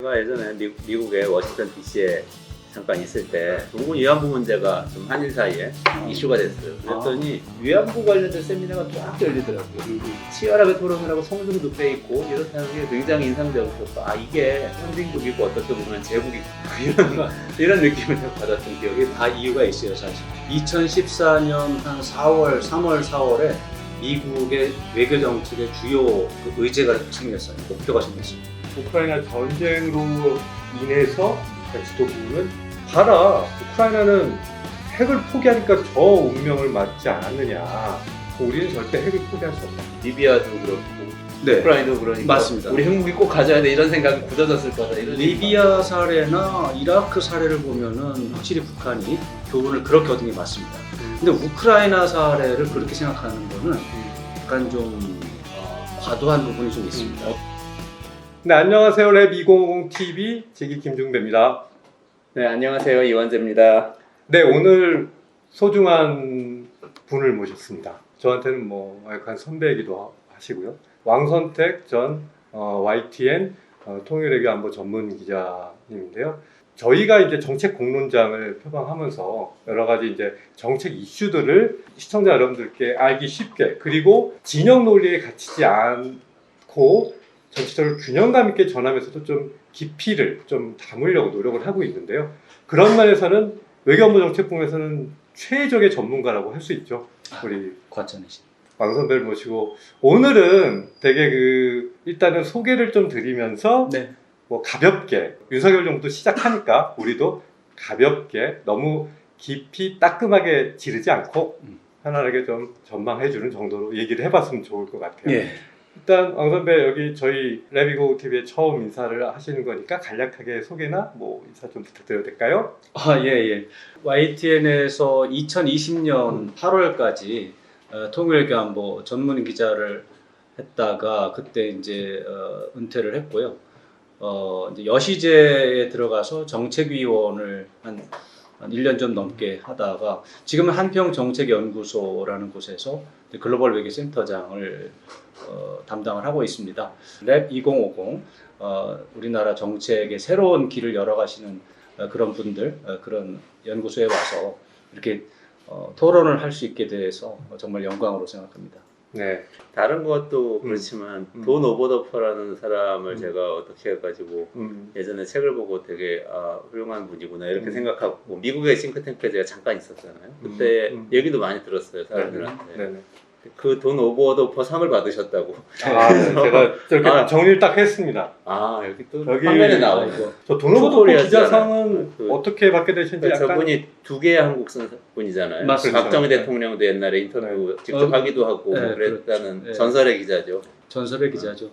제가 예전에 미국의 워싱턴 DC에 잠깐 있을 때 동군 위안부 문제가 좀 한일 사이에 이슈가 됐어요. 그랬더니 위안부 관련된 세미나가 쫙 열리더라고요. 치열하게 토론을 하고 성중도 빼있고 이렇다는 게 굉장히 인상적이었고, 아 이게 선진국이고 어떻게 보면 제국이고 이런 느낌을 받았던 기억이. 다 이유가 있어요. 사실 2014년 한 3월 4월에 미국의 외교 정책의 주요 의제가 생겼어요. 목표가 생겼어요. 우크라이나 전쟁으로 인해서 지도 부분은 봐라, 우크라이나는 핵을 포기하니까 저 운명을 맞지 않았느냐, 우리는 절대 핵을 포기할 수 없다. 리비아도 그렇고 네, 우크라이나도 그러니까 맞습니다. 우리 핵무기 꼭 가져야 돼 이런 생각이 굳어졌을 거다. 이런 리비아 사례나 이라크 사례를 보면은 확실히 북한이 교훈을 그렇게 얻은 게 맞습니다. 근데 우크라이나 사례를 그렇게 생각하는 거는 약간 좀 과도한 부분이 좀 있습니다. 네, 안녕하세요. 랩2050TV 제기 김중배입니다. 네, 안녕하세요. 이원재입니다. 네, 오늘 소중한 분을 모셨습니다. 저한테는 뭐 약간 선배이기도 하시고요. 왕선택 전 YTN 통일외교 안보 전문 기자님인데요. 저희가 이제 정책 공론장을 표방하면서 여러 가지 이제 정책 이슈들을 시청자 여러분들께 알기 쉽게, 그리고 진영 논리에 갇히지 않고 전체적으로 균형감 있게 전하면서도 좀 깊이를 좀 담으려고 노력을 하고 있는데요. 그런 면에서는 외교안보 정책부에서는 최적의 전문가라고 할 수 있죠. 우리 과찬이시. 왕 선배를 모시고 오늘은 되게 일단은 소개를 좀 드리면서 네. 뭐 가볍게, 윤석열 정부도 시작하니까 우리도 가볍게 너무 깊이 따끔하게 지르지 않고 편안하게 좀 전망해주는 정도로 얘기를 해봤으면 좋을 것 같아요. 예. 일단 왕 선배, 여기 저희 랩2050TV에 처음 인사를 하시는 거니까 간략하게 소개나 뭐 인사 좀 부탁드려도 될까요? 예. YTN에서 2020년 8월까지 통일외교 안보 전문 기자를 했다가 그때 이제 은퇴를 했고요. 이제 여시제에 들어가서 정책위원을 한 1년 좀 넘게 하다가 지금은 한평정책연구소라는 곳에서 글로벌 외교센터장을 담당을 하고 있습니다. 랩2050 우리나라 정책의 새로운 길을 열어가시는 그런 분들, 그런 연구소에 와서 이렇게 토론을 할 수 있게 돼서 정말 영광으로 생각합니다. 네. 다른 것도 그렇지만 돈 오버더퍼라는 사람을 제가 어떻게 해가지고 예전에 책을 보고 되게 훌륭한 분이구나 이렇게 생각하고, 미국의 싱크탱크에 제가 잠깐 있었잖아요. 그때 얘기도 많이 들었어요, 사람들한테. 네네. 그 돈 오버더퍼 상을 받으셨다고. 네. 제가 저렇게 정리를 딱 했습니다. 여기 또 여기 화면에 나오고. 저 돈오버더퍼 투토리얼스잖아요. 기자상은 어떻게 받게 되신지 그러니까 약간 저분이 두 개의 한국 분이잖아요. 맞습니다. 박정희 네. 대통령도 옛날에 인터뷰 직접 하기도 하고 네, 그랬다는 그렇죠. 전설의 기자죠. 전설의 기자죠.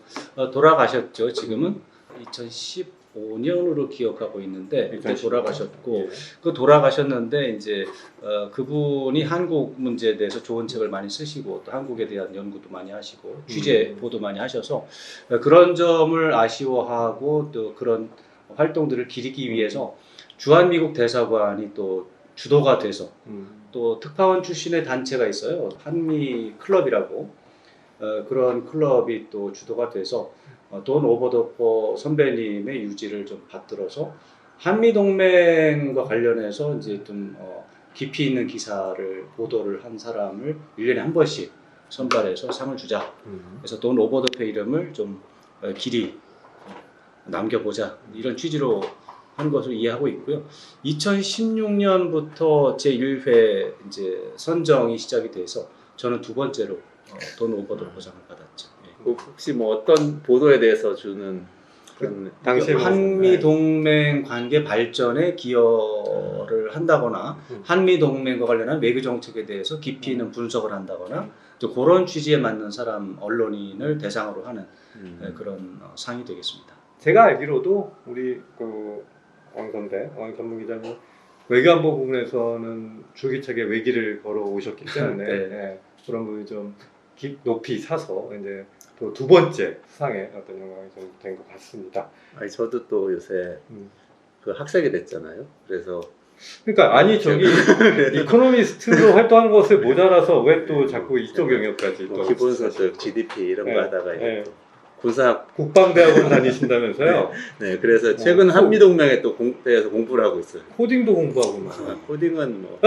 돌아가셨죠. 지금은 2015년으로 기억하고 있는데 그때 2015. 돌아가셨고, 그 돌아가셨는데 이제 그분이 한국 문제에 대해서 좋은 책을 많이 쓰시고 또 한국에 대한 연구도 많이 하시고 취재 보도 많이 하셔서 그런 점을 아쉬워하고 또 그런 활동들을 기리기 위해서 주한미국 대사관이 또 주도가 돼서 또 특파원 출신의 단체가 있어요. 한미 클럽이라고 그런 클럽이 또 주도가 돼서 돈 오버더퍼 선배님의 유지를 좀 받들어서 한미 동맹과 관련해서 이제 좀 깊이 있는 기사를 보도를 한 사람을 1년에 한 번씩 선발해서 상을 주자. 그래서 돈 오버더퍼 이름을 좀 길이 남겨보자, 이런 취지로 한 것으로 이해하고 있고요. 2016년부터 제1회 이제 선정이 시작이 돼서 저는 두 번째로 돈 오버더퍼 상을 받았죠. 혹시 뭐 어떤 보도에 대해서 주는 그런 당시에 뭐- 한미 동맹 관계 발전에 기여를 한다거나 한미 동맹과 관련한 외교 정책에 대해서 깊이 있는 분석을 한다거나 또 그런 취지에 맞는 사람 언론인을 대상으로 하는 그런 상이 되겠습니다. 제가 알기로도 우리 왕 선배, 왕 전문 기자님 외교안보 부분에서는 줄기차게 외기를 걸어 오셨기 때문에 네. 예, 그런 부분이 좀 높이 사서 이제 또 두 번째 수상에 어떤 영광이 좀 된 것 같습니다. 저도 또 요새 그 학생이 됐잖아요. 그래서 그러니까 아니 저기 이코노미스트로 활동하는 것에 모자라서 왜 또 자꾸 이쪽 영역까지 또 기본소득, GDP 이런 거 네, 하다가 네. 또 군사 국방대학원 다니신다면서요? 네, 그래서 최근 한미동맹에 또 대해서 공부를 하고 있어요. 코딩도 공부하고 막. 코딩은 뭐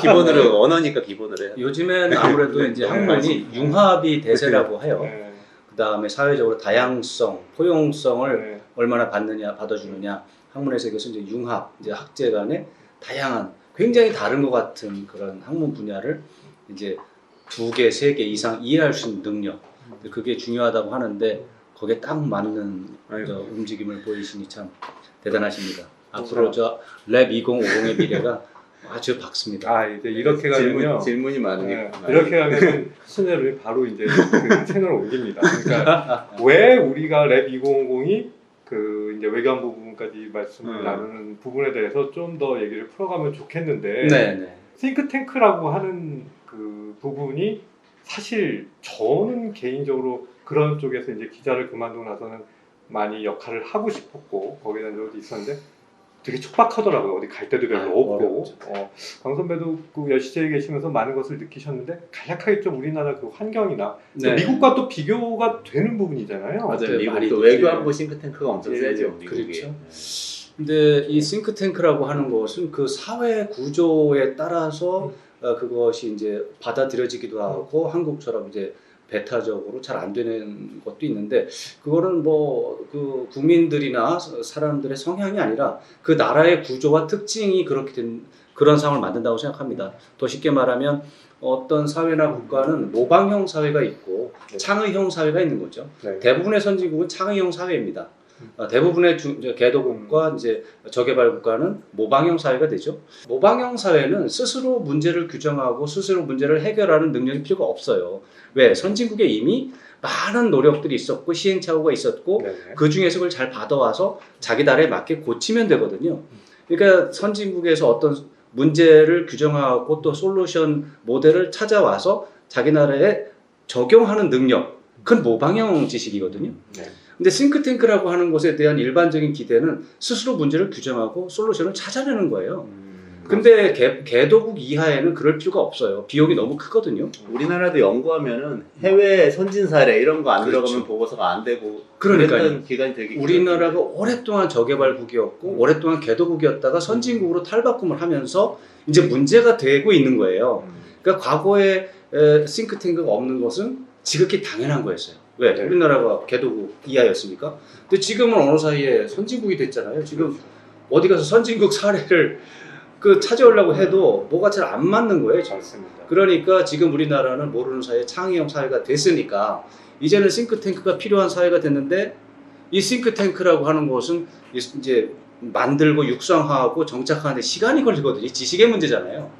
기본으로 언어니까 기본으로 해요. 요즘엔 아무래도 이제 학문이 융합이 대세라고 해요. 네. 그 다음에 사회적으로 다양성, 포용성을 네. 얼마나 받아주느냐. 학문의 세계에서 이제 융합, 이제 학제 간의 다양한, 굉장히 다른 것 같은 그런 학문 분야를 이제 2개, 3개 이상 이해할 수 있는 능력. 그게 중요하다고 하는데 거기에 딱 맞는 움직임을 보이시니 참 대단하십니다. 앞으로 저 랩 2050의 미래가 아주 밝습니다. 아 이제 이렇게 가면요. 질문이 많으니까. 네. 이렇게 가면 신혜를 바로 이제 그 채널을 옮깁니다. 그러니까 왜 우리가 랩 2050이 그 이제 외교안보 부분까지 말씀을 나누는 부분에 대해서 좀 더 얘기를 풀어가면 좋겠는데 네. 싱크탱크라고 하는 그 부분이 사실 저는 개인적으로 그런 쪽에서 이제 기자를 그만두고 나서는 많이 역할을 하고 싶었고 거기에 대한 적도 있었는데 되게 촉박하더라고요. 어디 갈 데도 별로 없고. 강 선배도 그 여시제에 계시면서 많은 것을 느끼셨는데 간략하게 좀 우리나라 그 환경이나 또 미국과 또 비교가 되는 부분이잖아요. 맞아요. 네, 미국도 외교안보 싱크탱크가 엄청 세죠. 미국이. 그렇죠. 근데 이 싱크탱크라고 하는 것은 그 사회 구조에 따라서 그것이 이제 받아들여지기도 하고 한국처럼 이제 배타적으로 잘 안 되는 것도 있는데 그거는 뭐 그 국민들이나 사람들의 성향이 아니라 그 나라의 구조와 특징이 그렇게 된 그런 상황을 만든다고 생각합니다. 더 쉽게 말하면 어떤 사회나 국가는 모방형 사회가 있고 창의형 사회가 있는 거죠. 네. 대부분의 선진국은 창의형 사회입니다. 대부분의 개도국과 이제 저개발 국가는 모방형 사회가 되죠. 모방형 사회는 스스로 문제를 규정하고 스스로 문제를 해결하는 능력이 필요가 없어요. 왜? 선진국에 이미 많은 노력들이 있었고 시행착오가 있었고 그 중에서 그걸 잘 받아와서 자기 나라에 맞게 고치면 되거든요. 그러니까 선진국에서 어떤 문제를 규정하고 또 솔루션 모델을 찾아와서 자기 나라에 적용하는 능력, 그건 모방형 지식이거든요. 근데 싱크탱크라고 하는 것에 대한 일반적인 기대는 스스로 문제를 규정하고 솔루션을 찾아내는 거예요. 근데 개도국 이하에는 그럴 필요가 없어요. 비용이 너무 크거든요. 우리나라도 연구하면은 해외 선진 사례 이런 거 안 그렇죠. 들어가면 보고서가 안 되고 그러니까요. 그랬던 기간이 되게 우리나라가 오랫동안 저개발국이었고 오랫동안 개도국이었다가 선진국으로 탈바꿈을 하면서 이제 문제가 되고 있는 거예요. 그러니까 과거에 싱크탱크가 없는 것은 지극히 당연한 거였어요. 왜? 네. 우리나라가 개도국 이하였으니까. 근데 지금은 어느 사이에 선진국이 됐잖아요. 지금 어디 가서 선진국 사례를 찾아오려고 해도 뭐가 잘 안 맞는 거예요. 지금. 맞습니다. 그러니까 지금 우리나라는 모르는 사이에 창의형 사회가 됐으니까 이제는 싱크탱크가 필요한 사회가 됐는데 이 싱크탱크라고 하는 것은 이제 만들고 육성하고 정착하는데 시간이 걸리거든요. 지식의 문제잖아요.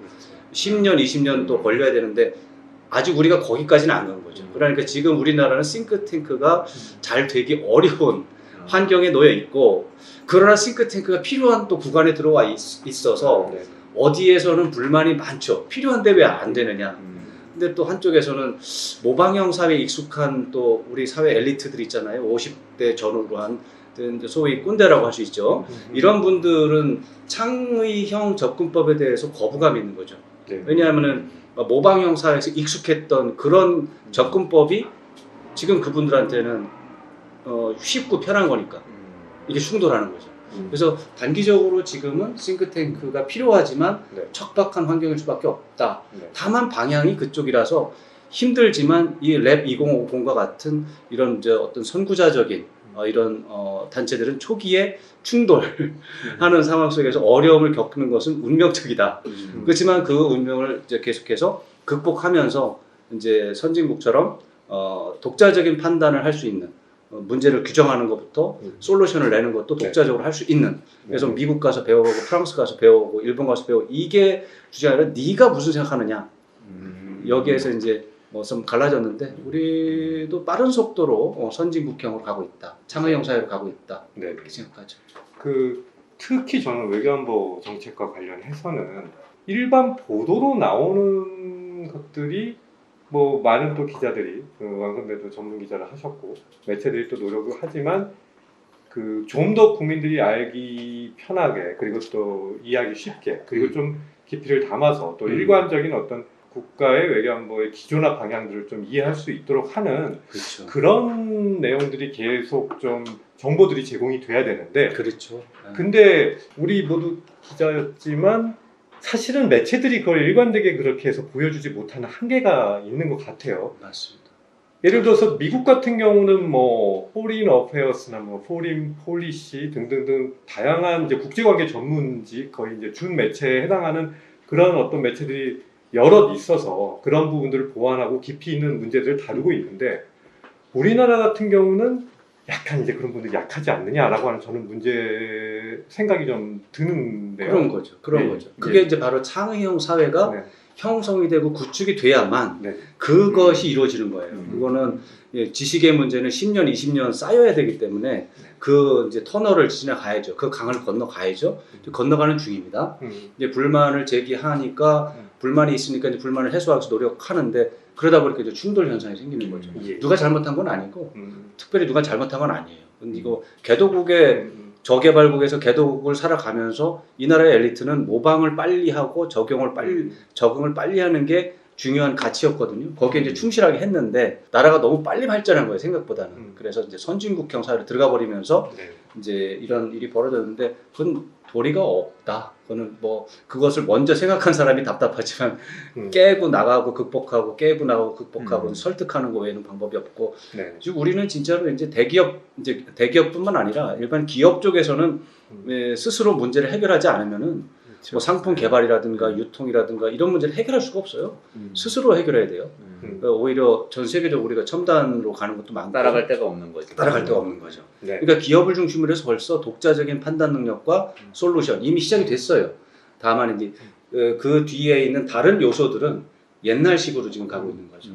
10년, 20년 또 걸려야 되는데 아직 우리가 거기까지는 안 간 거죠. 그러니까 지금 우리나라는 싱크탱크가 잘 되기 어려운 환경에 놓여 있고 그러나 싱크탱크가 필요한 또 구간에 들어와 있어서 어디에서는 불만이 많죠. 필요한데 왜 안 되느냐. 근데 또 한쪽에서는 모방형 사회에 익숙한 또 우리 사회 엘리트들 있잖아요. 50대 전후로 한 소위 꼰대라고 할 수 있죠. 이런 분들은 창의형 접근법에 대해서 거부감이 있는 거죠. 왜냐하면은 모방형 사회에서 익숙했던 그런 접근법이 지금 그분들한테는 쉽고 편한 거니까 이게 충돌하는 거죠. 그래서 단기적으로 지금은 싱크탱크가 필요하지만 척박한 환경일 수밖에 없다. 다만 방향이 그쪽이라서 힘들지만 이 랩 2050과 같은 이런 어떤 선구자적인 이런 단체들은 초기에 충돌하는 상황 속에서 어려움을 겪는 것은 운명적이다. 그렇지만 그 운명을 이제 계속해서 극복하면서 이제 선진국처럼 독자적인 판단을 할 수 있는 문제를 규정하는 것부터 솔루션을 내는 것도 독자적으로 할 수 있는. 그래서 미국 가서 배워보고 프랑스 가서 배워보고 일본 가서 배우고 이게 주제가 아니라 네가 무슨 생각하느냐. 여기에서 이제 좀 갈라졌는데 우리도 빠른 속도로 선진국형으로 가고 있다. 창의형 사회로 가고 있다. 이렇게 생각하죠. 특히 저는 외교안보 정책과 관련해서는 일반 보도로 나오는 것들이 뭐 많은 또 기자들이 왕 선배도 전문 기자를 하셨고 매체들이 또 노력을 하지만 좀 더 국민들이 알기 편하게 그리고 또 이해하기 쉽게 그리고 좀 깊이를 담아서 또 일관적인 어떤 국가의 외교안보의 기조나 방향들을 좀 이해할 수 있도록 하는 그렇죠. 그런 내용들이 계속 좀 정보들이 제공이 돼야 되는데 그렇죠. 근데 우리 모두 기자였지만 사실은 매체들이 그걸 일관되게 그렇게 해서 보여주지 못하는 한계가 있는 것 같아요. 맞습니다. 예를 들어서 미국 같은 경우는 뭐 포린 어페어스나 뭐 포린 폴리시 등등등 다양한 이제 국제관계 전문지 거의 이제 준 매체에 해당하는 그런 어떤 매체들이 여럿 있어서 그런 부분들을 보완하고 깊이 있는 문제들을 다루고 있는데 우리나라 같은 경우는 약간 이제 그런 부분들이 약하지 않느냐라고 하는 저는 문제 생각이 좀 드는데요. 그런 거죠. 그런 네. 거죠. 그게 이제 바로 창의형 사회가 네. 형성이 되고 구축이 돼야만 네. 그것이 이루어지는 거예요. 음. 그거는 예, 지식의 문제는 10년, 20년 쌓여야 되기 때문에 그 이제 터널을 지나가야죠. 그 강을 건너가야죠. 건너가는 중입니다. 이제 불만을 제기하니까 불만이 있으니까 이제 불만을 해소하기 위해서 노력하는데 그러다 보니까 이제 충돌 현상이 생기는 거죠. 예. 누가 잘못한 건 아니고 특별히 누가 잘못한 건 아니에요. 근데 이거 개도국의 저개발국에서 개도국을 살아가면서 이 나라의 엘리트는 모방을 빨리 하고 적용을 빨리 하는 게 중요한 가치였거든요. 거기에 이제 충실하게 했는데 나라가 너무 빨리 발전한 거예요, 생각보다는. 그래서 이제 선진국형 사회로 들어가 버리면서 네. 이제 이런 일이 벌어졌는데 그건 도리가 없다. 그거는 뭐 그것을 먼저 생각한 사람이 답답하지만 깨고 나가고 극복하고 깨고 나가고 극복하고 설득하는 거 외에는 방법이 없고 네. 지금 우리는 진짜로 이제 대기업뿐만 아니라 일반 기업 쪽에서는 스스로 문제를 해결하지 않으면은 뭐 상품 개발이라든가 유통이라든가 이런 문제를 해결할 수가 없어요. 스스로 해결해야 돼요. 오히려 전 세계적으로 우리가 첨단으로 가는 것도 많고 따라갈 데가 없는 거죠. 따라갈 데가 없는 거죠. 네. 그러니까 기업을 중심으로 해서 벌써 독자적인 판단 능력과 솔루션 이미 시작이 됐어요. 다만 이제 그 뒤에 있는 다른 요소들은 옛날식으로 지금 가고 있는 거죠.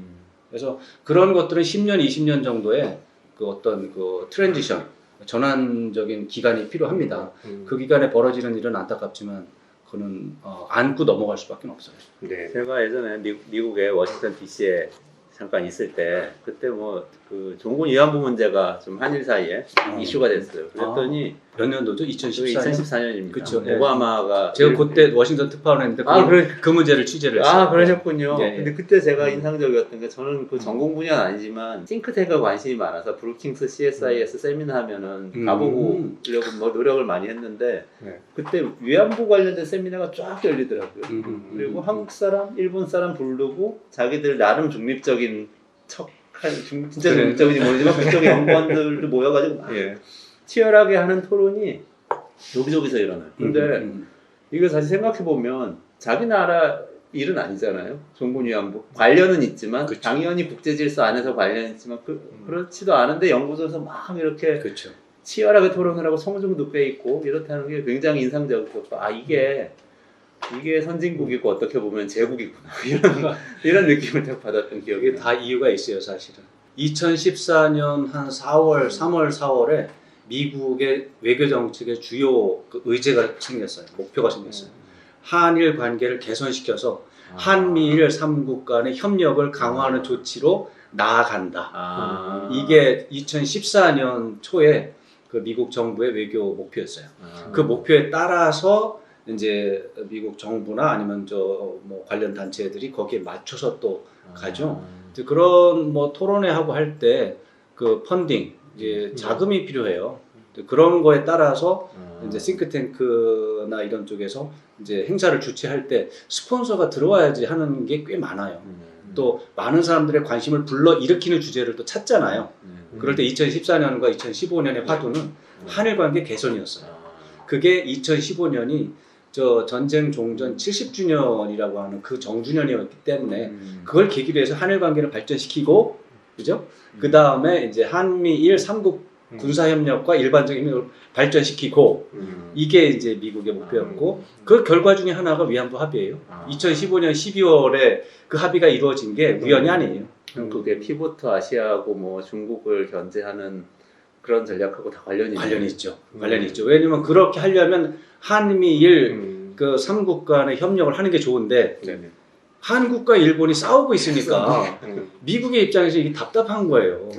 그래서 그런 것들은 10년, 20년 정도의 그 어떤 그 트랜지션, 전환적인 기간이 필요합니다. 그 기간에 벌어지는 일은 안타깝지만 그는 안고 넘어갈 수밖에 없어요. 네. 제가 예전에 미국의 워싱턴 DC에 잠깐 있을 때 그때 뭐 그 종군 위안부 문제가 좀 한일 사이에 이슈가 됐어요. 그랬더니 몇 년도죠? 2014년? 2014년입니다. 그쵸. 오바마가 제가 그때 워싱턴 특파원 했는데 그 문제를 취재를 했어요. 아, 그러셨군요. 예, 예. 근데 그때 제가 인상적이었던 게 저는 그 전공 분야는 아니지만 싱크탱크에 관심이 많아서 브루킹스 CSIS 세미나 하면은 가보고 이러고 뭐 노력을 많이 했는데 네. 그때 위안부 관련된 세미나가 쫙 열리더라고요. 그리고 한국 사람, 일본 사람 부르고 자기들 나름 중립적인 진짜 그래. 중립적인지 모르지만 그쪽 연구원들도 모여가지고 막 예. 치열하게 하는 토론이 여기저기서 일어나요. 근데 이거 사실 생각해보면 자기 나라 일은 아니잖아요. 종군 위안부 관련은 있지만 그쵸. 당연히 국제질서 안에서 관련은 있지만 그렇지도 않은데 연구소에서 막 이렇게 그렇죠. 치열하게 토론을 하고 성중도 빼있고 이렇다는 게 굉장히 인상적이었고 이게 선진국이고 어떻게 보면 제국이구나 이런 느낌을 딱 받았던 기억이 이게 다 이유가 있어요, 사실은. 2014년 한 3월, 4월에 미국의 외교 정책의 주요 그 의제가 생겼어요. 목표가 생겼어요. 한일 관계를 개선시켜서 한미일 3국 간의 협력을 강화하는 조치로 나아간다. 이게 2014년 초에 그 미국 정부의 외교 목표였어요. 그 목표에 따라서 이제 미국 정부나 아니면 뭐 관련 단체들이 거기에 맞춰서 또 가죠. 그런 뭐 토론회 하고 할 때 그 펀딩 이제 자금이 필요해요. 그런 거에 따라서 이제 싱크탱크나 이런 쪽에서 이제 행사를 주최할 때 스폰서가 들어와야지 하는 게 꽤 많아요. 또 많은 사람들의 관심을 불러 일으키는 주제를 또 찾잖아요. 그럴 때 2014년과 2015년의 화두는 한일 관계 개선이었어요. 그게 2015년이 전쟁 종전 70주년이라고 하는 그 정주년이었기 때문에 그걸 계기로 해서 한일 관계를 발전시키고, 그죠? 그 다음에 이제 한미일 3국 군사협력과 일반적인 협력을 발전시키고, 이게 이제 미국의 목표였고, 그 결과 중에 하나가 위안부 합의예요. 2015년 12월에 그 합의가 이루어진 게 우연이 아니에요. 그게 피보트 아시아하고 뭐 중국을 견제하는 그런 전략하고 다 관련이 있죠. 관련이 있죠. 왜냐면 그렇게 하려면 한미일 그 3국 간의 협력을 하는 게 좋은데 한국과 일본이 싸우고 있으니까 미국의 입장에서 이게 답답한 거예요.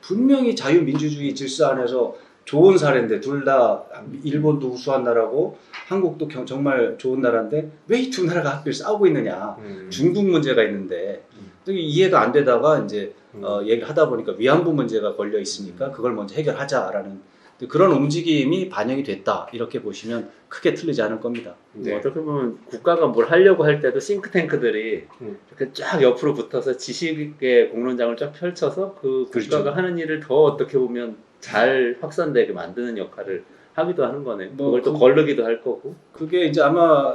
분명히 자유민주주의 질서 안에서 좋은 사례인데 둘 다 일본도 우수한 나라고 한국도 정말 좋은 나라인데 왜 이 두 나라가 하필 싸우고 있느냐. 중국 문제가 있는데 이해가 안 되다가 이제 얘기를 하다 보니까 위안부 문제가 걸려 있으니까 그걸 먼저 해결하자라는 그런 움직임이 반영이 됐다 이렇게 보시면 크게 틀리지 않을 겁니다. 네. 어떻게 보면 국가가 뭘 하려고 할 때도 싱크탱크들이 이렇게 쫙 옆으로 붙어서 지식의 공론장을 쫙 펼쳐서 그 국가가 그렇죠. 하는 일을 더 어떻게 보면 잘 확산되게 만드는 역할을 하기도 하는 거네요. 뭐 그걸 또 거르기도 할 거고. 그게 이제 아마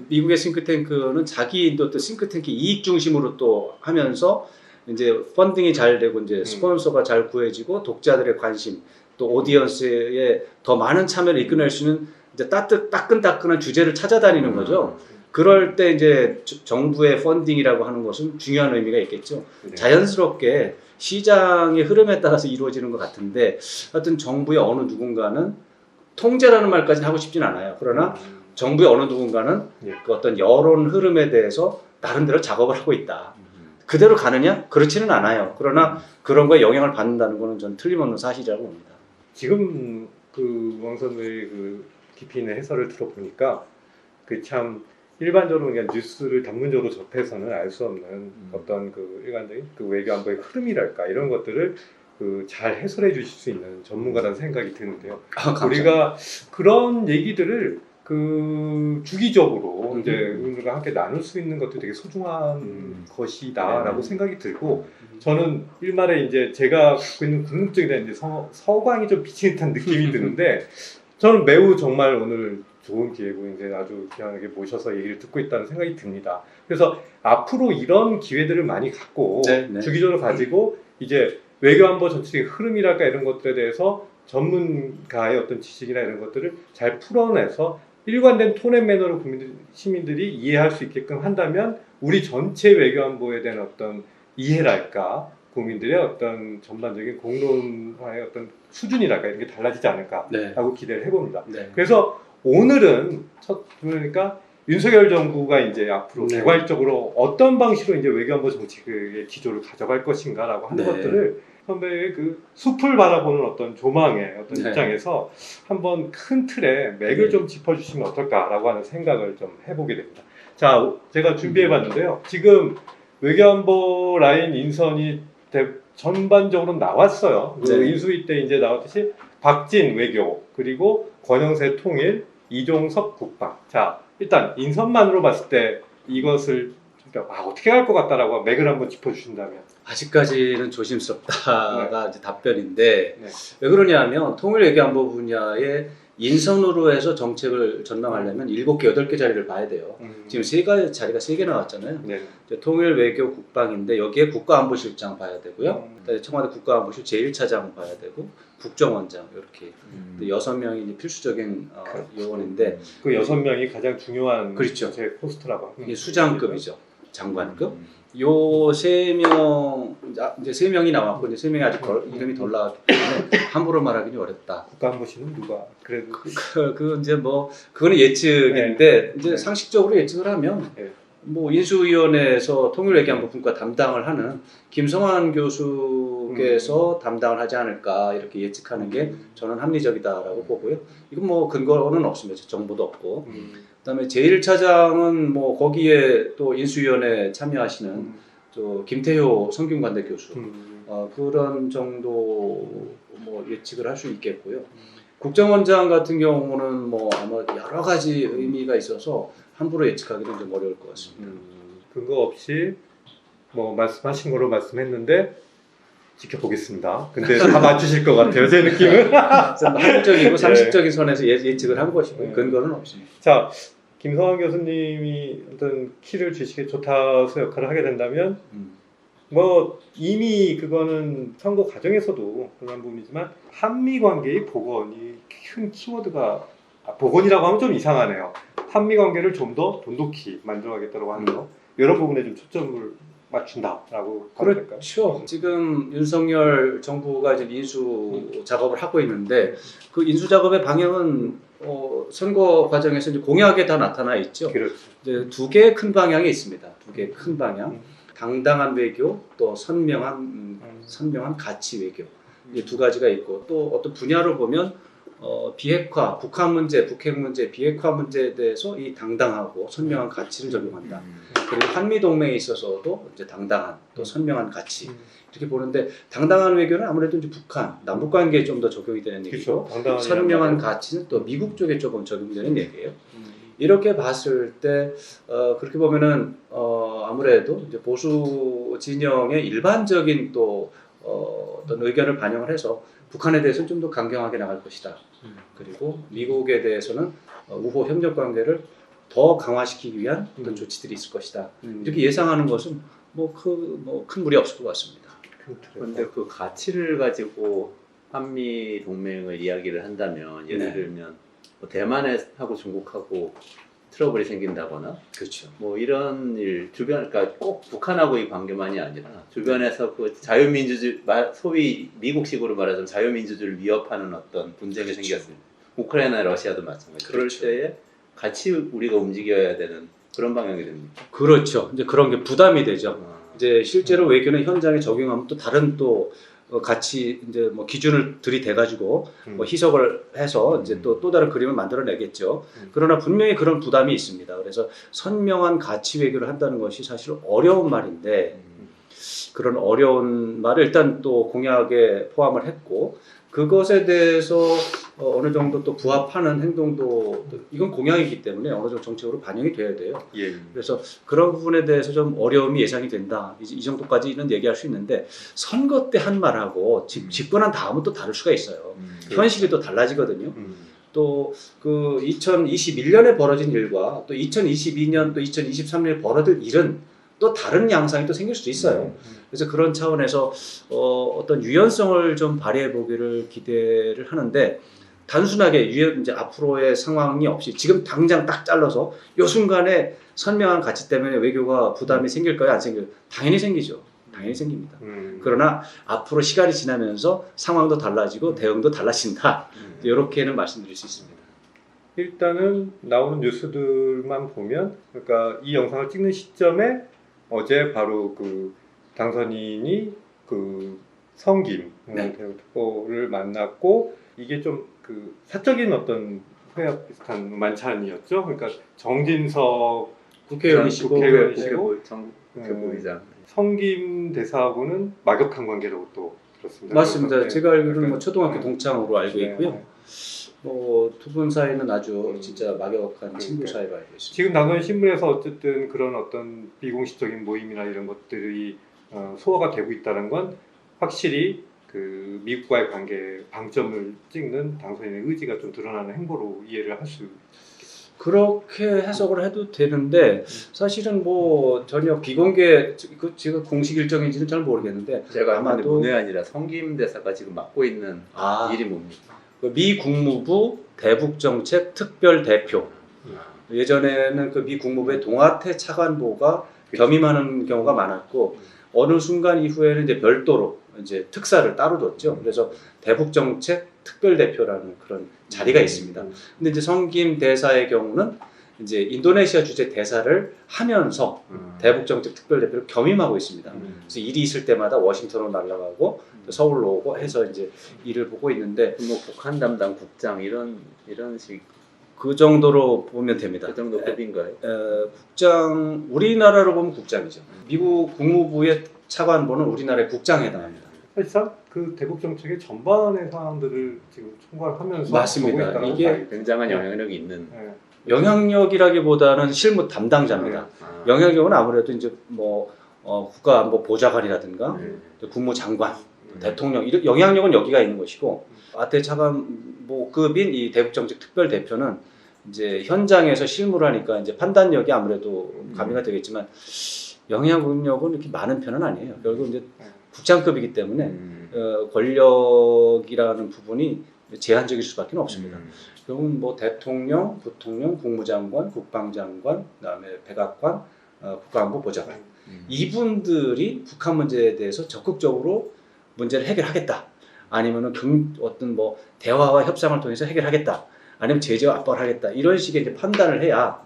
미국의 싱크탱크는 자기도 또 싱크탱크 이익 중심으로 또 하면서 이제 펀딩이 잘 되고 이제 스폰서가 잘 구해지고 독자들의 관심 또 오디언스에 더 많은 참여를 이끌어낼 수 있는 이제 따끈따끈한 주제를 찾아다니는 거죠. 그럴 때 이제 정부의 펀딩이라고 하는 것은 중요한 의미가 있겠죠. 네. 자연스럽게 시장의 흐름에 따라서 이루어지는 것 같은데 하여튼 정부의 어느 누군가는 통제라는 말까지는 하고 싶진 않아요. 그러나 정부의 어느 누군가는 예. 그 어떤 여론 흐름에 대해서 나름대로 작업을 하고 있다. 그대로 가느냐? 그렇지는 않아요. 그러나 그런 거에 영향을 받는다는 것은 저는 틀림없는 사실이라고 봅니다. 지금 그 왕선의 그 깊이 있는 해설을 들어보니까 그 참 일반적으로 그냥 뉴스를 단문적으로 접해서는 알 수 없는 어떤 그 일관적인 그 외교안보의 흐름이랄까 이런 것들을 그 잘 해설해 주실 수 있는 전문가라는 생각이 드는데요. 우리가 그런 얘기들을 그 주기적으로 이제 의원들과 함께 나눌 수 있는 것도 되게 소중한 것이다라고 생각이 들고 저는 일말에 이제 제가 갖고 있는 궁금증에 대한 이제 서광이 좀 비치는 듯한 느낌이 드는데 저는 매우 정말 오늘 좋은 기회고 이제 아주 귀하게 모셔서 얘기를 듣고 있다는 생각이 듭니다. 그래서 앞으로 이런 기회들을 많이 갖고 주기적으로 가지고 이제 외교안보 전체적인 흐름이랄까 이런 것들에 대해서 전문가의 어떤 지식이나 이런 것들을 잘 풀어내서 일관된 톤 앤 매너로 시민들이 이해할 수 있게끔 한다면 우리 전체 외교안보에 대한 어떤 이해랄까 국민들의 어떤 전반적인 공론화의 어떤 수준이랄까 이런 게 달라지지 않을까라고 기대를 해봅니다. 그래서 오늘은 그러니까 윤석열 정부가 이제 앞으로 개괄적으로 어떤 방식으로 이제 외교안보 정책의 기조를 가져갈 것인가라고 하는 것들을 선배의 그 숲을 바라보는 어떤 조망의 어떤 입장에서 한번 큰 틀에 맥을 좀 짚어주시면 어떨까라고 하는 생각을 좀 해보게 됩니다. 자, 제가 준비해봤는데요. 지금 외교안보 라인 인선이 전반적으로 나왔어요. 그 인수위 때 이제 나왔듯이 박진 외교 그리고 권영세 통일 이종섭 국방. 자, 일단 인선만으로 봤을 때 이것을 어떻게 할 것 같다라고 맥을 한번 짚어주신다면. 아직까지는 조심스럽다가 이제 답변인데 왜 그러냐면 통일 외교안보 분야에 인선으로 해서 정책을 전망하려면 7개, 8개 자리를 봐야 돼요. 지금 자리가 3개 나왔잖아요. 통일 외교 국방인데 여기에 국가안보실장 봐야 되고요. 청와대 국가안보실 제1차장 봐야 되고 국정원장 이렇게 6명이 필수적인 요원인데 그 6명이 가장 중요한 그렇죠. 제 포스트라고 이게 수장급이죠. 장관급. 요 3명 이제 3명이 나왔고 이제 3명이 아직 이름이 덜 나왔기 때문에 함부로 말하기는 어렵다. 국가안보실은 누가 그래도 그 이제 뭐 그거는 예측인데 이제 상식적으로 예측을 하면 뭐 인수위원회에서 통일외교안보 분과 담당을 하는 김성환 교수께서 담당을 하지 않을까 이렇게 예측하는 게 저는 합리적이다라고 보고요. 이건 뭐 근거는 없습니다. 정보도 없고. 그다음에 제1차장은 뭐 거기에 또 인수위원회 참여하시는 저 김태효 성균관대 교수 그런 정도 뭐 예측을 할 수 있겠고요. 국정원장 같은 경우는 뭐 아마 여러 가지 의미가 있어서 함부로 예측하기는 좀 어려울 것 같습니다. 근거 없이 뭐 말씀하신 거로 말씀했는데 지켜보겠습니다. 근데 다 맞추실 것 같아요. 제 느낌은. 합리적이고 상식적인 선에서 예측을 한 것이고 근거는 없습니다. 자, 김성환 교수님이 어떤 키를 주시기에 좋다서 역할을 하게 된다면 뭐 이미 그거는 선거 과정에서도 그런 부분이지만 한미 관계의 복원이 큰 키워드가 복원이라고 하면 좀 이상하네요. 한미 관계를 좀 더 돈독히 만들어가겠다고 하는 거 이런 부분에 좀 초점을 맞춘다라고 하면 될까요? 그렇죠. 지금 윤석열 정부가 이제 인수 작업을 하고 있는데 그 인수 작업의 방향은 선거 과정에서 이제 공약에 다 나타나 있죠. 그렇죠. 이제 2개의 큰 방향이 있습니다. 2개의 큰 방향. 당당한 외교, 또 선명한 가치 외교. 이제 두 가지가 있고 또 어떤 분야로 보면 비핵화, 북한 문제, 북핵 문제, 비핵화 문제에 대해서 이 당당하고 선명한 가치를 적용한다. 그리고 한미 동맹에 있어서도 이제 당당한 또 선명한 가치 이렇게 보는데 당당한 외교는 아무래도 이제 북한, 남북 관계에 좀 더 적용이 되는 얘기고 선명한 가치는 또 미국 쪽에 조금 적용되는 얘기예요. 이렇게 봤을 때 그렇게 보면은 아무래도 이제 보수 진영의 일반적인 또 어떤 의견을 반영을 해서 북한에 대해서는 좀 더 강경하게 나갈 것이다. 그리고 미국에 대해서는 우호 협력 관계를 더 강화시키기 위한 어떤 조치들이 있을 것이다. 이렇게 예상하는 것은 큰 무리 없을 것 같습니다. 그런데 그 가치를 가지고 한미 동맹을 이야기를 한다면 예를 네. 들면 뭐 대만하고 중국하고 트러블이 생긴다거나 그렇죠. 뭐 이런 일 주변 그러니까 꼭 북한하고 이 관계만이 아니라 주변에서 그 자유민주주의 소위 미국식으로 말하자면 자유민주주의를 위협하는 어떤 분쟁이 그렇죠. 생겼습니다. 우크라이나 러시아도 마찬가지. 그럴 그렇죠. 때에 같이 우리가 움직여야 되는 그런 방향이 됩니다. 그렇죠. 이제 그런 게 부담이 되죠. 이제 실제로 외교는 현장에 적용하면 또 다른 또 같이 이제 뭐 기준을 들이대 가지고 뭐 희석을 해서 이제 또 다른 그림을 만들어내겠죠. 그러나 분명히 그런 부담이 있습니다. 그래서 선명한 가치 외교를 한다는 것이 사실 어려운 말인데 그런 어려운 말을 일단 또 공약에 포함을 했고 그것에 대해서 어느 정도 또 부합하는 행동도 이건 공약이기 때문에 어느 정도 정책으로 반영이 돼야 돼요. 예. 그래서 그런 부분에 대해서 좀 어려움이 예상이 된다. 이 정도까지는 얘기할 수 있는데 선거 때 한 말하고 집권한 다음은 또 다를 수가 있어요. 현실이 또 달라지거든요. 또 그 2021년에 벌어진 일과 또 2022년 또 2023년에 벌어질 일은 또 다른 양상이 또 생길 수도 있어요. 그래서 그런 차원에서 어떤 유연성을 좀 발휘해 보기를 기대를 하는데 단순하게 이제 앞으로의 상황이 없이 지금 당장 딱 잘라서 요 순간에 선명한 가치 때문에 외교가 부담이 생길까요? 안 생길까요? 당연히 생기죠. 당연히 생깁니다. 그러나 앞으로 시간이 지나면서 상황도 달라지고 대응도 달라진다. 이렇게는 말씀드릴 수 있습니다. 일단은 나오는 뉴스들만 보면 그러니까 이 영상을 찍는 시점에 어제 바로 그 당선인이 그 성김 대표를 만났고 이게 좀 그 사적인 어떤 회합 비슷한 만찬이었죠. 그러니까 정진석 국회의원이시고 국회의원이시고 부의장 성김 대사하고는 막역한 관계라고 또 들었습니다. 맞습니다. 그래서, 제가 알기로는 약간, 뭐 초등학교 동창으로 알고 있고요. 뭐 두 분 사이는 아주 진짜 막역한 친구 사이로 알고 있습니다. 지금 나온 신문에서 어쨌든 그런 어떤 비공식적인 모임이나 이런 것들이 소화가 되고 있다는 건 확실히 그 미국과의 관계 방점을 찍는 당선인의 의지가 좀 드러나는 행보로 이해를 할 수 그렇게 해석을 해도 되는데 사실은 뭐 전혀 비공개 제가 공식 일정인지는 잘 모르겠는데 제가 아마도 아마도 문외한이라 성김 대사가 지금 맡고 있는 일이 뭡니까? 미 국무부 대북정책 특별 대표. 예전에는 그 미 국무부의 동아태 차관보가 겸임하는 경우가 많았고 어느 순간 이후에는 이제 별도로 이제 특사를 따로 뒀죠. 그래서 대북정책 특별 대표라는 그런 자리가 있습니다. 근데 이제 성김 대사의 경우는 이제 인도네시아 주재 대사를 하면서 대북정책 특별 대표를 겸임하고 있습니다. 그래서 일이 있을 때마다 워싱턴으로 날아가고 서울로 오고 해서 이제 일을 보고 있는데 뭐 북한 담당 국장 이런 식 그 정도로 보면 됩니다. 그 정도 급인가요? 국장 우리나라로 보면 국장이죠. 미국 국무부의 차관보는 우리나라의 국장에 해당합니다. 사실상 그 대북 정책의 전반의 사항들을 지금 총괄하면서 맞습니다. 보고 있다는 이게 거 굉장한 영향력이 있는. 영향력이라기보다는 실무 담당자입니다. 영향력은 아무래도 이제 뭐 국가안보보좌관이라든가 국무장관, 대통령 이런 영향력은 여기가 있는 것이고 아태 차관보급인 이 대북정책 특별 대표는 이제 현장에서 실무를 하니까 이제 판단력이 아무래도 가미가 되겠지만 영향력은 이렇게 많은 편은 아니에요. 결국 이제 국장급이기 때문에 권력이라는 부분이 제한적일 수밖에 없습니다. 결국은 뭐 대통령, 부통령, 국무장관, 국방장관, 그다음에 백악관, 국가안보보좌관 이분들이 북한 문제에 대해서 적극적으로 문제를 해결하겠다. 아니면은 어떤 뭐 대화와 협상을 통해서 해결하겠다. 아니면 제재와 압박을 하겠다. 이런 식의 이제 판단을 해야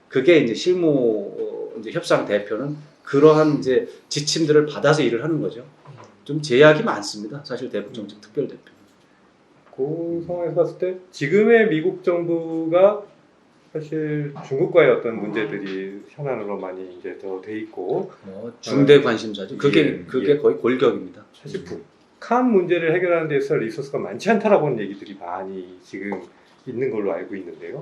그게 이제 실무 이제 협상 대표는 그러한 이제 지침들을 받아서 일을 하는 거죠. 좀 제약이 많습니다. 사실 대북 정책 특별 대표. 그 상황에서 봤을 때 지금의 미국 정부가 사실 중국과의 어떤 문제들이 현안으로 많이 이제 더 돼 있고 중대 관심사죠. 그게 예. 거의 골격입니다. 사실 북한 문제를 해결하는 데 있어 리소스가 많지 않다라고는 얘기들이 많이 지금 있는 걸로 알고 있는데요.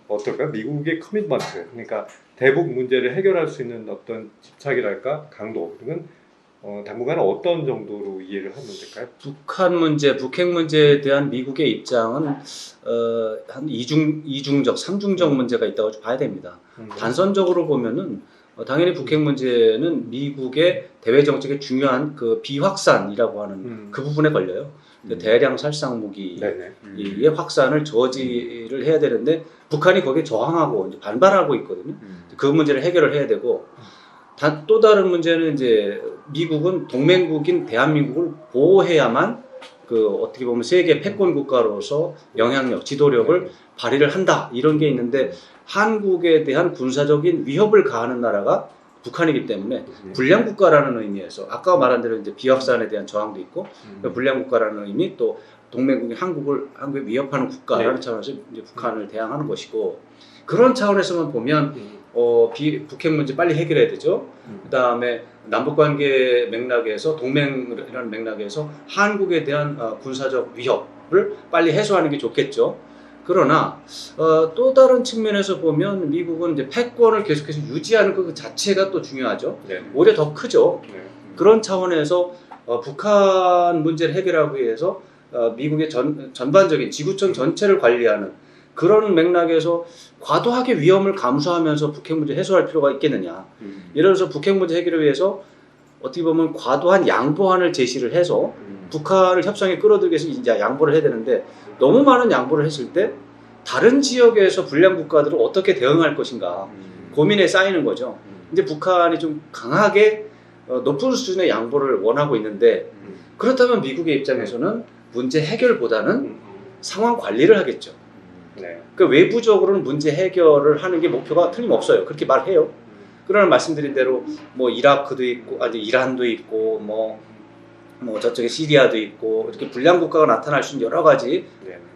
어떨까요? 미국의 커밋먼트, 그러니까 대북 문제를 해결할 수 있는 어떤 집착이랄까 강도 등은 당분간은 어떤 정도로 이해를 하면 될까요? 북한 문제, 북핵 문제에 대한 미국의 입장은 한 이중적, 삼중적 문제가 있다고 봐야 됩니다. 단선적으로 보면은 당연히 북핵 문제는 미국의 대외 정책의 중요한 그 비확산이라고 하는 그 부분에 걸려요. 대량 살상 무기의 확산을 저지를 해야 되는데 북한이 거기에 저항하고 이제 반발하고 있거든요. 그 문제를 해결을 해야 되고 또 다른 문제는 이제 미국은 동맹국인 대한민국을 보호해야만 그 어떻게 보면 세계 패권 국가로서 영향력, 지도력을 발휘를 한다 이런 게 있는데 한국에 대한 군사적인 위협을 가하는 나라가 북한이기 때문에 불량 국가라는 의미에서 아까 말한 대로 이제 비확산에 대한 저항도 있고 불량 국가라는 의미 또 동맹국인 한국을 위협하는 국가라는 차원에서 이제 북한을 대항하는 것이고 그런 차원에서만 보면 북핵 문제 빨리 해결해야 되죠. 그다음에 남북관계 맥락에서 동맹이라는 맥락에서 한국에 대한 군사적 위협을 빨리 해소하는 게 좋겠죠. 그러나 또 다른 측면에서 보면 미국은 이제 패권을 계속해서 유지하는 그 자체가 또 중요하죠. 오히려 더 크죠. 그런 차원에서 북한 문제를 해결하기 위해서 미국의 전반적인 지구촌 전체를 관리하는 그런 맥락에서 과도하게 위험을 감수하면서 북핵 문제 해소할 필요가 있겠느냐. 예를 들어서 북핵 문제 해결을 위해서 어떻게 보면 과도한 양보안을 제시를 해서 북한을 협상에 끌어들이기 위해서 이제 양보를 해야 되는데 너무 많은 양보를 했을 때 다른 지역에서 불량 국가들은 어떻게 대응할 것인가 고민에 쌓이는 거죠. 이제 북한이 좀 강하게 높은 수준의 양보를 원하고 있는데 그렇다면 미국의 입장에서는 문제 해결보다는 상황 관리를 하겠죠. 그 외부적으로는 문제 해결을 하는 게 목표가 틀림없어요. 그렇게 말해요. 그러나 말씀드린 대로 뭐 이라크도 있고 이란도 있고 뭐 저쪽에 시리아도 있고 이렇게 불량 국가가 나타날 수 있는 여러 가지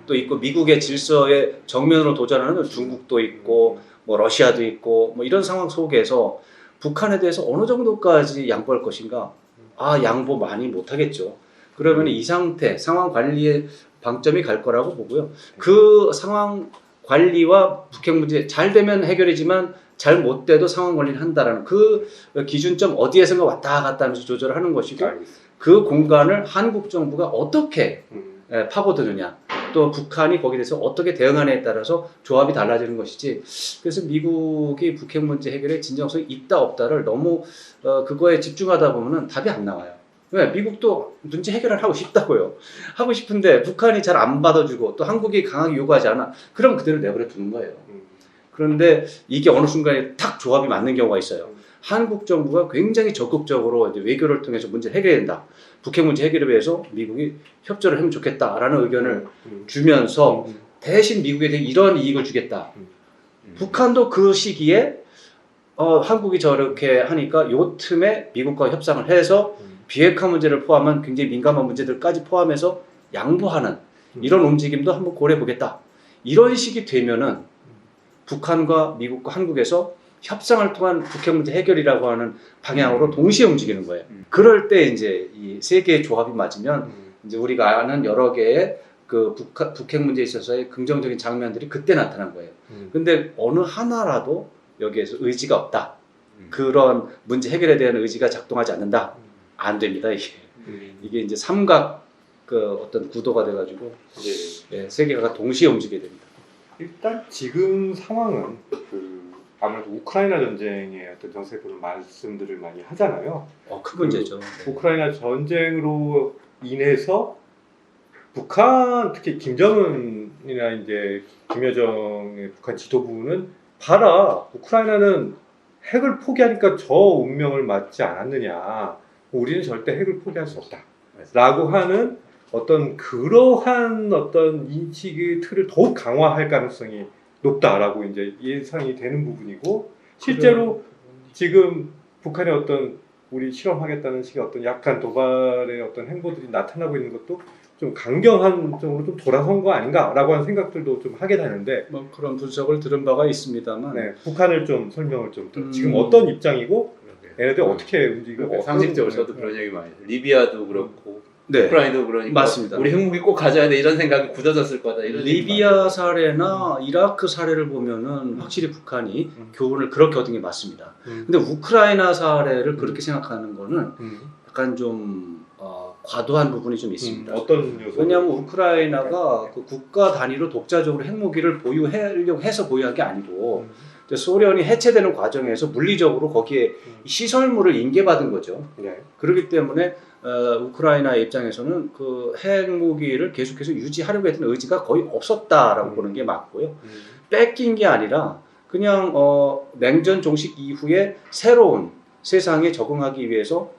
또 있고 미국의 질서에 정면으로 도전하는 중국도 있고 뭐 러시아도 있고 뭐 이런 상황 속에서 북한에 대해서 어느 정도까지 양보할 것인가? 양보 많이 못 하겠죠. 그러면 이 상태 상황 관리에 방점이 갈 거라고 보고요. 그 상황 관리와 북핵 문제 잘 되면 해결이지만 잘 못 돼도 상황 관리를 한다라는 그 기준점 어디에선가 왔다 갔다 하면서 조절을 하는 것이고 그 공간을 한국 정부가 어떻게 파고드느냐 또 북한이 거기에 대해서 어떻게 대응하느냐에 따라서 조합이 달라지는 것이지 그래서 미국이 북핵 문제 해결에 진정성이 있다 없다를 너무 그거에 집중하다 보면 답이 안 나와요. 왜? 미국도 문제 해결을 하고 싶다고요. 하고 싶은데 북한이 잘 안 받아주고 또 한국이 강하게 요구하지 않아. 그럼 그대로 내버려 두는 거예요. 그런데 이게 어느 순간에 탁 조합이 맞는 경우가 있어요. 한국 정부가 굉장히 적극적으로 이제 외교를 통해서 문제를 해결해야 된다. 북핵 문제 해결을 위해서 미국이 협조를 하면 좋겠다라는 의견을 주면서 대신 미국에 대해 이런 이익을 주겠다. 북한도 그 시기에 한국이 저렇게 하니까 요 틈에 미국과 협상을 해서 비핵화 문제를 포함한 굉장히 민감한 문제들까지 포함해서 양보하는 이런 움직임도 한번 고려해 보겠다. 이런 식이 되면은 북한과 미국과 한국에서 협상을 통한 북핵 문제 해결이라고 하는 방향으로 동시에 움직이는 거예요. 그럴 때 이제 이 세 개의 조합이 맞으면 이제 우리가 아는 여러 개의 그 북핵 문제에 있어서의 긍정적인 장면들이 그때 나타난 거예요. 근데 어느 하나라도 여기에서 의지가 없다. 그런 문제 해결에 대한 의지가 작동하지 않는다. 안 됩니다. 이게 이제 삼각 그 어떤 구도가 돼가지고 세 개가 동시에 움직이게 됩니다. 일단 지금 상황은 아무래도 우크라이나 전쟁의 어떤 정세를 말씀들을 많이 하잖아요. 큰 문제죠. 우크라이나 전쟁으로 인해서 북한 특히 김정은이나 이제 김여정의 북한 지도부는 봐라 우크라이나는 핵을 포기하니까 저 운명을 맞지 않았느냐. 우리는 절대 핵을 포기할 수 없다. 라고 하는 어떤 그러한 어떤 인식의 틀을 더욱 강화할 가능성이 높다라고 이제 예상이 되는 부분이고 실제로 지금 북한의 어떤 우리 실험하겠다는 식의 어떤 약간 도발의 어떤 행보들이 나타나고 있는 것도 좀 강경한 쪽으로 좀 돌아선 거 아닌가라고 하는 생각들도 좀 하게 되는데 뭐 그런 분석을 들은 바가 있습니다만 네, 북한을 좀 설명을 좀 지금 어떤 입장이고 얘네들 어떻게 움직이고 상식적으로 저도 그런 얘기 많이 해요. 리비아도 그렇고 네. 우크라이나도 그러니까 맞습니다. 우리 핵무기 꼭 가져야 돼 이런 생각이 굳어졌을 거다. 이런 리비아 사례나 이라크 사례를 보면은 확실히 북한이 교훈을 그렇게 얻은 게 맞습니다. 근데 우크라이나 사례를 그렇게 생각하는 거는 약간 좀 과도한 부분이 좀 있습니다. 어떤 요소? 왜냐하면 우크라이나가 그 국가 단위로 독자적으로 핵무기를 보유하려고 해서 보유한 게 아니고 소련이 해체되는 과정에서 물리적으로 거기에 시설물을 인계받은 거죠. 네. 그렇기 때문에 우크라이나 입장에서는 그 핵무기를 계속해서 유지하려고 했던 의지가 거의 없었다라고 보는 게 맞고요. 뺏긴 게 아니라 그냥 냉전 종식 이후에 새로운 세상에 적응하기 위해서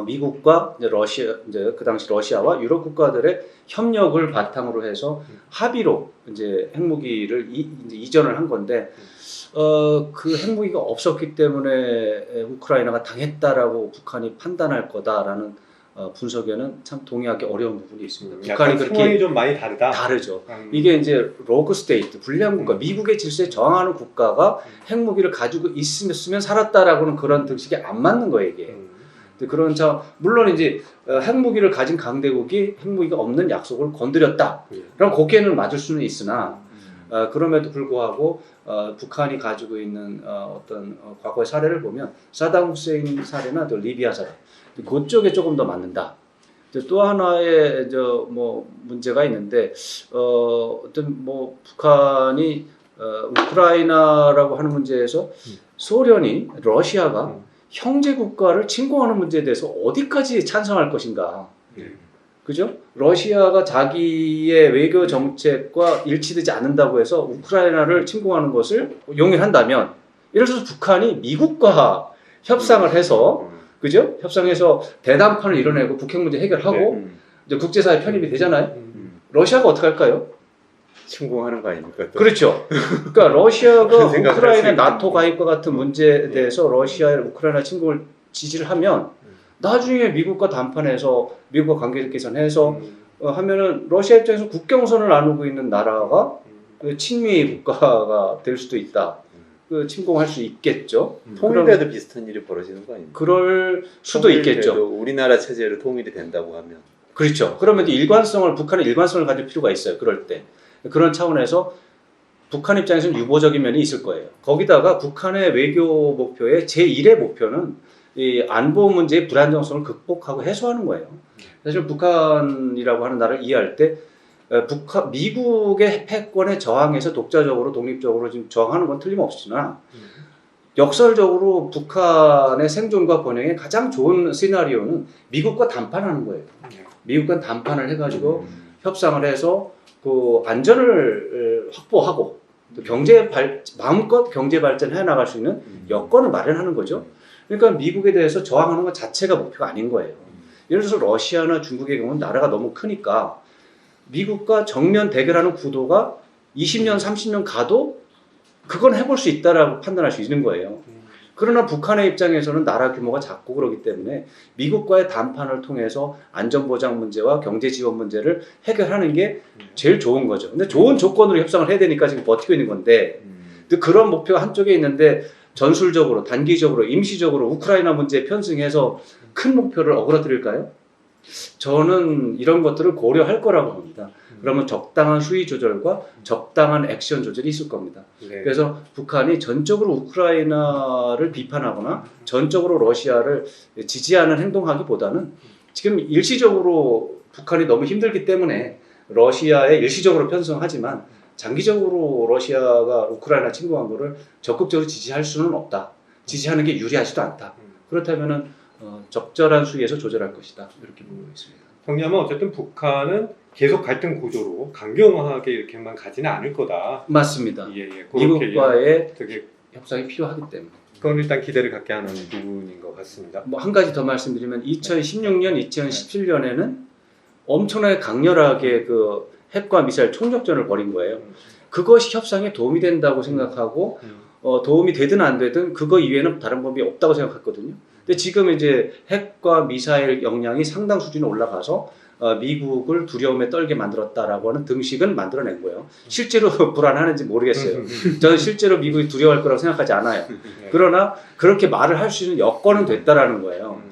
미국과 이제 러시아, 이제 그 당시 러시아와 유럽 국가들의 협력을 바탕으로 해서 합의로 이제 핵무기를 이제 이전을 한 건데, 그 핵무기가 없었기 때문에 우크라이나가 당했다라고 북한이 판단할 거다라는 분석에는 참 동의하기 어려운 부분이 있습니다. 북한이 그렇게 상황이 좀 많이 다르죠. 이게 이제 로그 스테이트, 불량 국가, 미국의 질서에 저항하는 국가가 핵무기를 가지고 있으면 살았다라고는 그런 등식이 안 맞는 거예요, 이게. 그런 물론 이제 핵무기를 가진 강대국이 핵무기가 없는 약속을 건드렸다. 그럼 거기에는 맞을 수는 있으나 그럼에도 불구하고 북한이 가지고 있는 어떤 과거의 사례를 보면 사담 후세인 사례나 또 리비아 사례 그쪽에 조금 더 맞는다. 또 하나의 뭐 문제가 있는데 어떤 뭐 북한이 우크라이나라고 하는 문제에서 소련이 러시아가 형제 국가를 침공하는 문제에 대해서 어디까지 찬성할 것인가? 그죠? 러시아가 자기의 외교 정책과 일치되지 않는다고 해서 우크라이나를 침공하는 것을 용인한다면, 예를 들어서 북한이 미국과 협상을 해서, 그죠? 협상해서 대담판을 이뤄내고 북핵 문제 해결하고 이제 국제사회 편입이 되잖아요. 러시아가 어떻게 할까요? 침공하는 거 아닙니까? 또. 그렇죠. 그러니까 러시아가 그런 생각을 우크라이나 할 나토 가입과 같은 문제에 대해서 러시아의 우크라이나 침공을 지지를 하면 나중에 미국과 담판해서 미국과 관계 개선해서 하면은 러시아 입장에서 국경선을 나누고 있는 나라가 그 친미 국가가 될 수도 있다. 그 침공할 수 있겠죠. 통일돼도 비슷한 일이 벌어지는 거 아닙니까? 그럴 수도 있겠죠. 우리나라 체제로 통일이 된다고 하면. 그렇죠. 그러면 이제 북한의 일관성을 가질 필요가 있어요. 그럴 때. 그런 차원에서 북한 입장에서는 유보적인 면이 있을 거예요. 거기다가 북한의 외교 목표의 제1의 목표는 이 안보 문제의 불안정성을 극복하고 해소하는 거예요. 사실 북한이라고 하는 나라를 이해할 때 미국의 패권에 저항해서 독자적으로 독립적으로 지금 저항하는 건 틀림없으나 역설적으로 북한의 생존과 번영에 가장 좋은 시나리오는 미국과 담판하는 거예요. 미국과 담판을 해가지고 협상을 해서 그 안전을 확보하고 또 마음껏 경제 발전해 나갈 수 있는 여건을 마련하는 거죠. 그러니까 미국에 대해서 저항하는 것 자체가 목표가 아닌 거예요. 예를 들어서 러시아나 중국의 경우는 나라가 너무 크니까 미국과 정면 대결하는 구도가 20년, 30년 가도 그건 해볼 수 있다라고 판단할 수 있는 거예요. 그러나 북한의 입장에서는 나라 규모가 작고 그러기 때문에 미국과의 담판을 통해서 안전보장 문제와 경제 지원 문제를 해결하는 게 제일 좋은 거죠. 근데 좋은 조건으로 협상을 해야 되니까 지금 버티고 있는 건데, 근데 그런 목표가 한쪽에 있는데 전술적으로, 단기적으로, 임시적으로 우크라이나 문제에 편승해서 큰 목표를 어그러뜨릴까요? 저는 이런 것들을 고려할 거라고 봅니다. 그러면 적당한 수위 조절과 적당한 액션 조절이 있을 겁니다. 그래서 북한이 전적으로 우크라이나를 비판하거나 전적으로 러시아를 지지하는 행동하기보다는 지금 일시적으로 북한이 너무 힘들기 때문에 러시아에 일시적으로 편성하지만 장기적으로 러시아가 우크라이나 침공한 거를 적극적으로 지지할 수는 없다. 지지하는 게 유리하지도 않다. 그렇다면은 적절한 수위에서 조절할 것이다. 이렇게 보고 있습니다. 정리하면 어쨌든 북한은 계속 갈등 구조로 강경하게 이렇게만 가지는 않을 거다. 맞습니다. 예. 미국과의 되게 협상이 필요하기 때문에. 그건 일단 기대를 갖게 하는 부분인 것 같습니다. 뭐 한 가지 더 말씀드리면 2016년, 2017년에는 엄청나게 강렬하게 그 핵과 미사일 총력전을 벌인 거예요. 그것이 협상에 도움이 된다고 생각하고 도움이 되든 안 되든 그거 이외에는 다른 법이 없다고 생각했거든요. 근데 지금 이제 핵과 미사일 역량이 상당 수준에 올라가서 미국을 두려움에 떨게 만들었다라고 하는 등식은 만들어낸 거예요. 실제로 불안하는지 모르겠어요. 저는 실제로 미국이 두려워할 거라고 생각하지 않아요. 그러나 그렇게 말을 할 수 있는 여건은 됐다라는 거예요.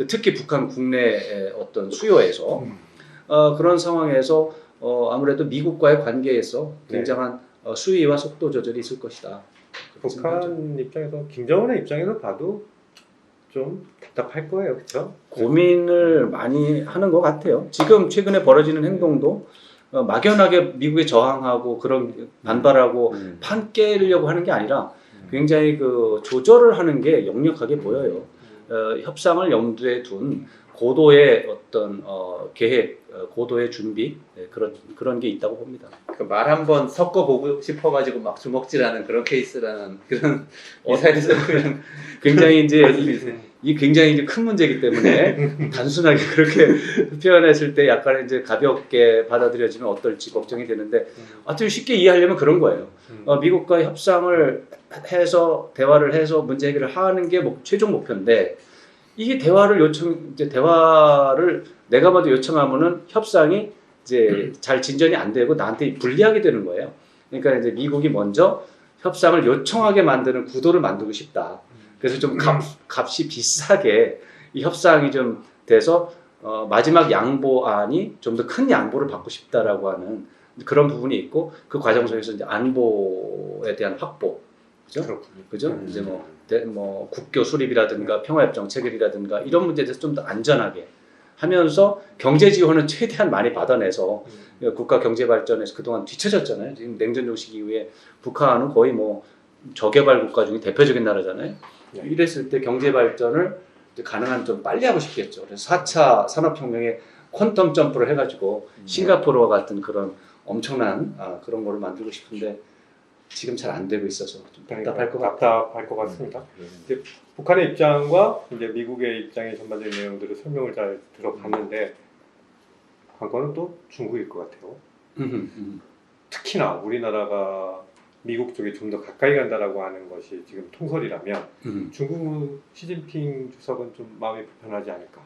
특히 북한 국내의 어떤 수요에서 그런 상황에서 아무래도 미국과의 관계에서 굉장한 수위와 속도 조절이 있을 것이다. 북한 입장에서 김정은의 입장에서 봐도 좀 답답할 거예요, 그렇죠? 고민을 많이 하는 것 같아요. 지금 최근에 벌어지는 행동도 막연하게 미국에 저항하고 그런 반발하고 판 깨려고 하는 게 아니라 굉장히 그 조절을 하는 게 역력하게 보여요. 협상을 염두에 둔 고도의 어떤 계획, 고도의 준비 그런 게 있다고 봅니다. 그 말 한번 섞어보고 싶어가지고 막 주먹질하는 그런 케이스라는 그런 미사일에서 굉장히 이제 이 굉장히 이제 큰 문제이기 때문에 단순하게 그렇게 표현했을 때 약간 이제 가볍게 받아들여지면 어떨지 걱정이 되는데 하여튼 쉽게 이해하려면 그런 거예요. 미국과 협상을 해서 대화를 해서 문제 해결을 하는 게 최종 목표인데 이게 대화를 내가 봐도 요청하면은 협상이 이제 잘 진전이 안 되고 나한테 불리하게 되는 거예요. 그러니까 이제 미국이 먼저 협상을 요청하게 만드는 구도를 만들고 싶다. 그래서 좀 값이 비싸게 이 협상이 좀 돼서 마지막 양보안이 좀 더 큰 양보를 받고 싶다라고 하는 그런 부분이 있고 그 과정 속에서 이제 안보에 대한 확보, 그죠? 이제 뭐 국교 수립이라든가 평화협정 체결이라든가 이런 문제에 대해서 좀 더 안전하게 하면서 경제 지원은 최대한 많이 받아내서 국가 경제 발전에서 그동안 뒤처졌잖아요. 지금 냉전 종식 이후에 북한은 거의 뭐 저개발 국가 중에 대표적인 나라잖아요. 이랬을 때 경제 발전을 가능한 좀 빨리 하고 싶겠죠. 그래서 4차 산업혁명에 퀀텀 점프를 해가지고 싱가포르와 같은 그런 엄청난 그런 거를 만들고 싶은데 지금 잘 안 되고 있어서 좀 답답할 것 같습니다. 이제 북한의 입장과 이제 미국의 입장의 전반적인 내용들을 설명을 잘 들어봤는데 관건은 또 중국일 것 같아요. 특히나 우리나라가 미국 쪽에 좀 더 가까이 간다라고 하는 것이 지금 통설이라면 중국 시진핑 주석은 좀 마음이 불편하지 않을까?